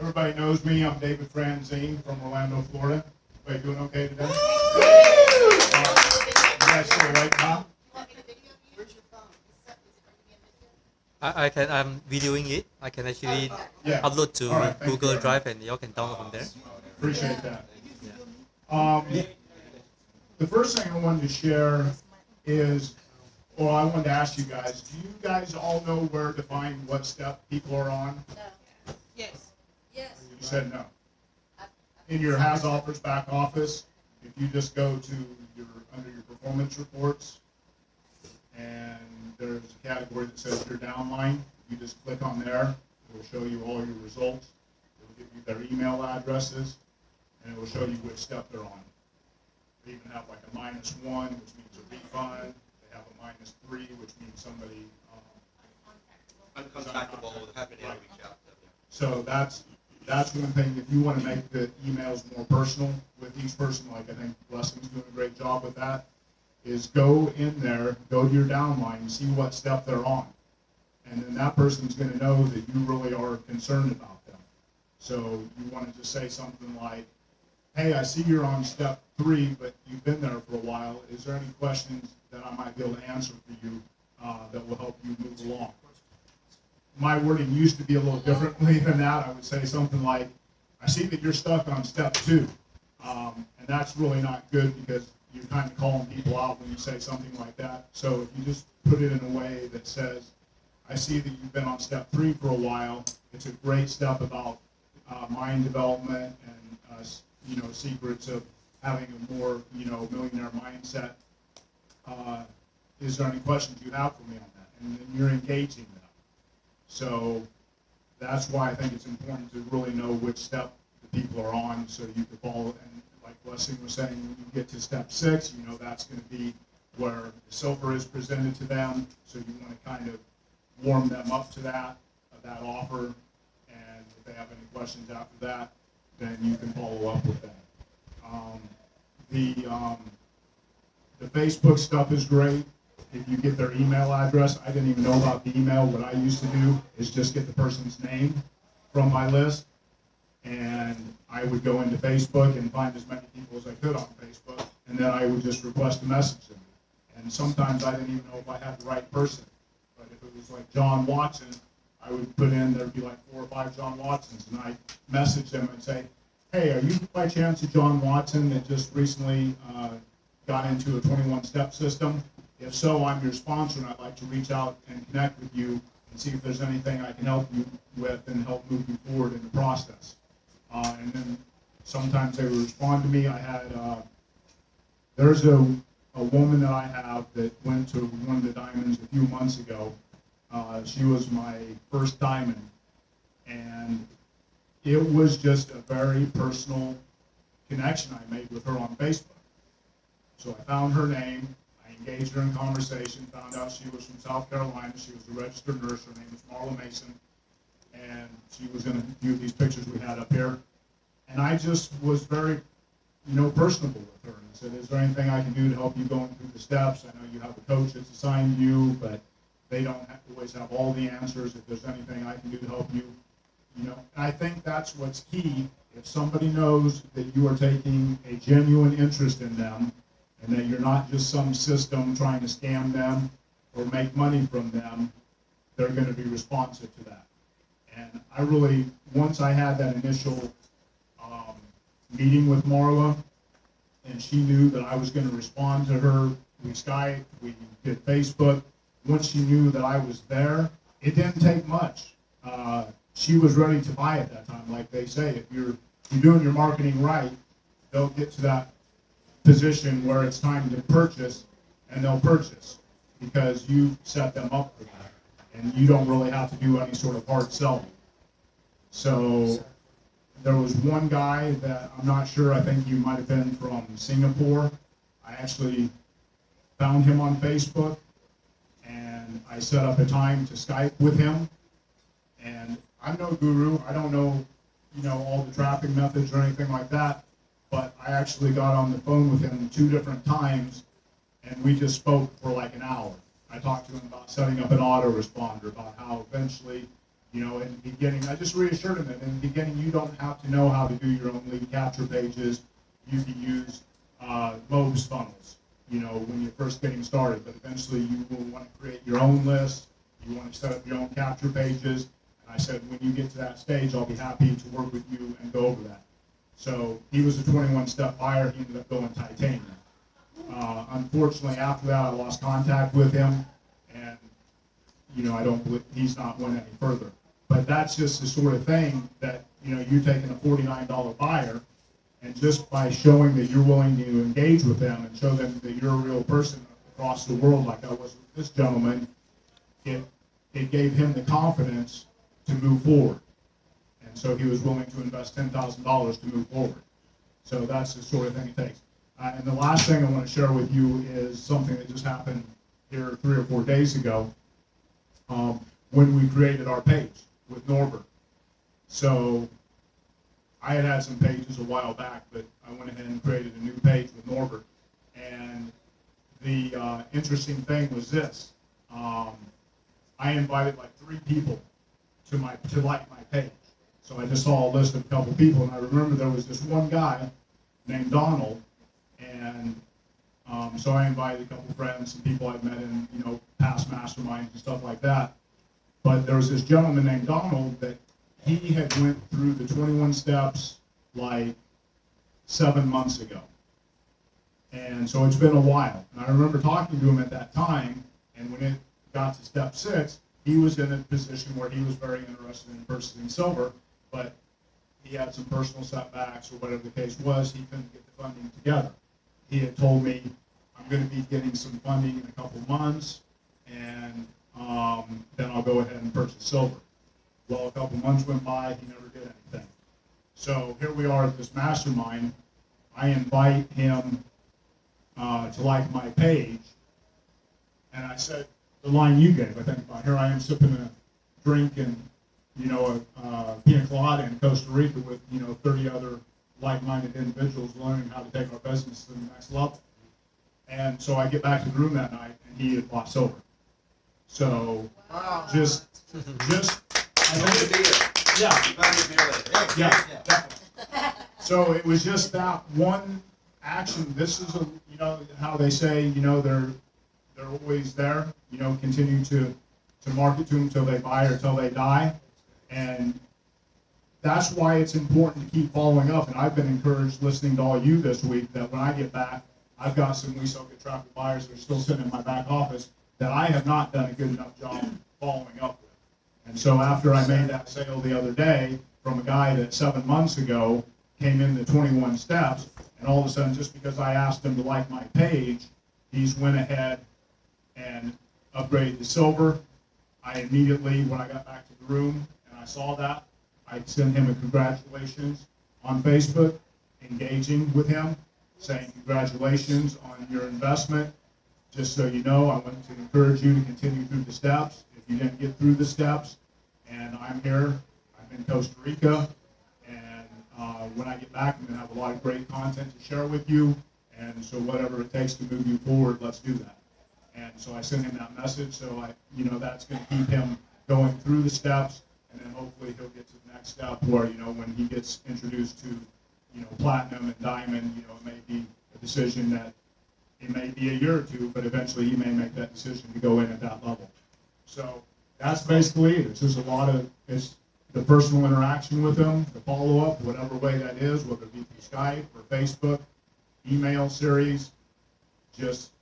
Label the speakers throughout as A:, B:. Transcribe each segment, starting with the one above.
A: Everybody knows me. I'm David Franzen from Orlando, Florida. Everybody doing okay today? You guys still awake now?
B: I can I'm videoing it. I can actually
A: Yeah.
B: upload to
A: All right, thank
B: Google
A: you.
B: Drive and y'all can download from there.
A: Appreciate that.
B: Yeah.
A: The first thing I wanted to share is, or I wanted to ask you guys, do you guys all know where to find what step people are on?
C: No. Yes.
A: You said no. In your has offers back office, if you just go to your under your performance reports, and there's a category that says your downline, you just click on there. It will show you all your results. It will give you their email addresses, and it will show you which step they're on. They even have like a -1, which means a refund. They have a -3, which means somebody
D: Uncontactable, happy to reach out to them.
A: So that's one thing. If you want to make the emails more personal with each person, like I think Blessing's doing a great job with that, is go in there, go to your downline, see what step they're on. And then that person's going to know that you really are concerned about them. So you want to just say something like, hey, I see you're on step 3, but you've been there for a while. Is there any questions that I might be able to answer for you that will help you move along? My wording used to be a little differently than that. I would say something like, I see that you're stuck on step 2. And that's really not good because you're kind of calling people out when you say something like that. So if you just put it in a way that says, I see that you've been on step 3 for a while. It's a great step about mind development and secrets of having a more millionaire mindset. Is there any questions you have for me on that? And then you're engaging them. So that's why I think it's important to really know which step the people are on so you can follow. And like Blessing was saying, when you get to step 6, that's going to be where the silver is presented to them. So you want to kind of warm them up to that offer. And if they have any questions after that, then you can follow up with that. The Facebook stuff is great. If you get their email address, I didn't even know about the email. What I used to do is just get the person's name from my list, and I would go into Facebook and find as many people as I could on Facebook, and then I would just request a message them. And sometimes I didn't even know if I had the right person. But if it was like John Watson, I would put in, there'd be like 4 or 5 John Watsons, and I'd message them and say, hey, are you by chance a John Watson that just recently got into a 21-step system? If so, I'm your sponsor, and I'd like to reach out and connect with you and see if there's anything I can help you with and help move you forward in the process. And then sometimes they would respond to me. I had, there's a woman that I have that went to one of the diamonds a few months ago. She was my first diamond, and it was just a very personal connection I made with her on Facebook. So I found her name, I engaged her in conversation, found out she was from South Carolina, she was a registered nurse, her name was Marla Mason, and she was in a few of these pictures we had up here. And I just was very, personable with her, and I said, is there anything I can do to help you going through the steps? I know you have a coach that's assigned to you, but they don't always have all the answers. If there's anything I can do to help you, and I think that's what's key. If somebody knows that you are taking a genuine interest in them and that you're not just some system trying to scam them or make money from them, they're going to be responsive to that. And I really, once I had that initial meeting with Marla, and she knew that I was going to respond to her, we Skyped, we did Facebook. Once she knew that I was there, it didn't take much. She was ready to buy at that time. Like they say, if you're doing your marketing right, they'll get to that position where it's time to purchase, and they'll purchase because you set them up for that, and you don't really have to do any sort of hard selling. So there was one guy that I'm not sure, I think you might have been from Singapore. I actually found him on Facebook, and I set up a time to Skype with him. And I'm no guru. I don't know, all the tracking methods or anything like that. But I actually got on the phone with him 2 different times, and we just spoke for like an hour. I talked to him about setting up an autoresponder, about how eventually You know, in the beginning, I just reassured him that in the beginning, you don't have to know how to do your own lead capture pages. You can use Mobe's funnels, you know, when you're first getting started. But eventually, you will want to create your own list. You want to set up your own capture pages. And I said, when you get to that stage, I'll be happy to work with you and go over that. So he was a 21-step buyer. He ended up going titanium. Unfortunately, after that, I lost contact with him, and you know, I don't believe he's not went any further. But that's just the sort of thing that, you know, you're taking a $49 buyer, and just by showing that you're willing to engage with them and show them that you're a real person across the world, like I was with this gentleman, it gave him the confidence to move forward. And so he was willing to invest $10,000 to move forward. So that's the sort of thing it takes. And the last thing I want to share with you is something that just happened here 3 or 4 days ago when we created our page with Norbert. So I had some pages a while back, but I went ahead and created a new page with Norbert. And the interesting thing was this. I invited like 3 people to like my page. So I just saw a list of a couple people, and I remember there was this one guy named Donald, and so I invited a couple friends and people I'd met in, you know, past masterminds and stuff like that. But there was this gentleman named Donald that he had went through the 21 steps like 7 months ago. And so it's been a while. And I remember talking to him at that time, and when it got to step 6, he was in a position where he was very interested in purchasing silver, but he had some personal setbacks or whatever the case was. He couldn't get the funding together. He had told me, I'm going to be getting some funding in a couple months, and then I'll go ahead and purchase silver. Well, a couple months went by, he never did anything. So here we are at this mastermind. I invite him to like my page, and I said the line you gave, I think, about here I am sipping a drink and, you know, a pina colada in Costa Rica with, you know, 30 other like-minded individuals learning how to take our business to the next level. And so I get back to the room that night, and he had bought silver. So just, I think, yeah, definitely. So it was just that one action. This is a, you know, how they say, you know, they're always there. You know, continue to market to them until they buy or until they die. And that's why it's important to keep following up. And I've been encouraged listening to all you this week that when I get back, I've got some We Sell Good Traffic buyers that are still sitting in my back office that I have not done a good enough job following up with. And so after I made that sale the other day from a guy that 7 months ago came in the 21 steps, and all of a sudden, just because I asked him to like my page, he's went ahead and upgraded to silver. I immediately, when I got back to the room and I saw that, I sent him a congratulations on Facebook, engaging with him, saying congratulations on your investment. Just so you know, I want to encourage you to continue through the steps. If you didn't get through the steps, and I'm here, I'm in Costa Rica, and when I get back, I'm going to have a lot of great content to share with you, and so whatever it takes to move you forward, let's do that. And so I sent him that message, so you know, that's going to keep him going through the steps, and then hopefully he'll get to the next step where, you know, when he gets introduced to, you know, platinum and diamond, you know, it may be a decision that it may be a year or two, but eventually he may make that decision to go in at that level. So that's basically it. It's just a lot of, it's the personal interaction with them, the follow-up, whatever way that is, whether it be through Skype or Facebook, email series, just,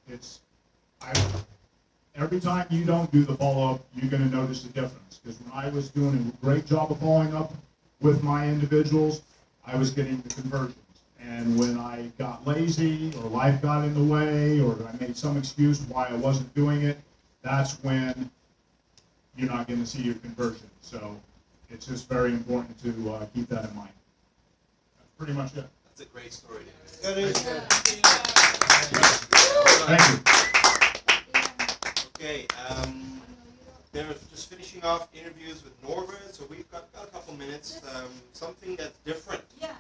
A: every time you don't do the follow-up, you're going to notice the difference. Because when I was doing a great job of following up with my individuals, I was getting the conversions. And when I got lazy or life got in the way or I made some excuse why I wasn't doing it, that's when you're not going to see your conversion. So it's just very important to keep that in mind. That's pretty much it.
D: That's a great story.
C: That is good.
A: Thank you.
D: Okay, they're just finishing off interviews with Norbert, so we've got a couple minutes. Something that's different.
E: Yeah.